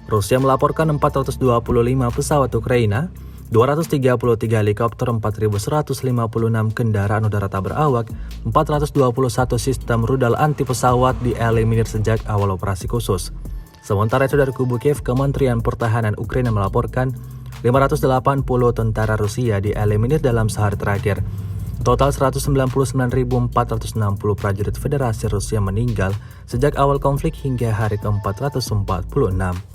Rusia melaporkan 425 pesawat Ukraina, 233 helikopter, 4.156 kendaraan udara tak berawak, 421 sistem rudal anti-pesawat dieliminir sejak awal operasi khusus. Sementara itu dari kubu Kiev, Kementerian Pertahanan Ukraina melaporkan 580 tentara Rusia dieliminir dalam sehari terakhir. Total 199.460 prajurit Federasi Rusia meninggal sejak awal konflik hingga hari ke-446.